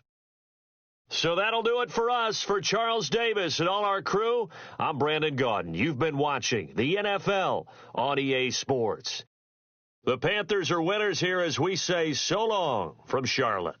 So that'll do it for us. For Charles Davis and all our crew, I'm Brandon Gaudin. You've been watching the NFL on EA Sports. The Panthers are winners here as we say so long from Charlotte.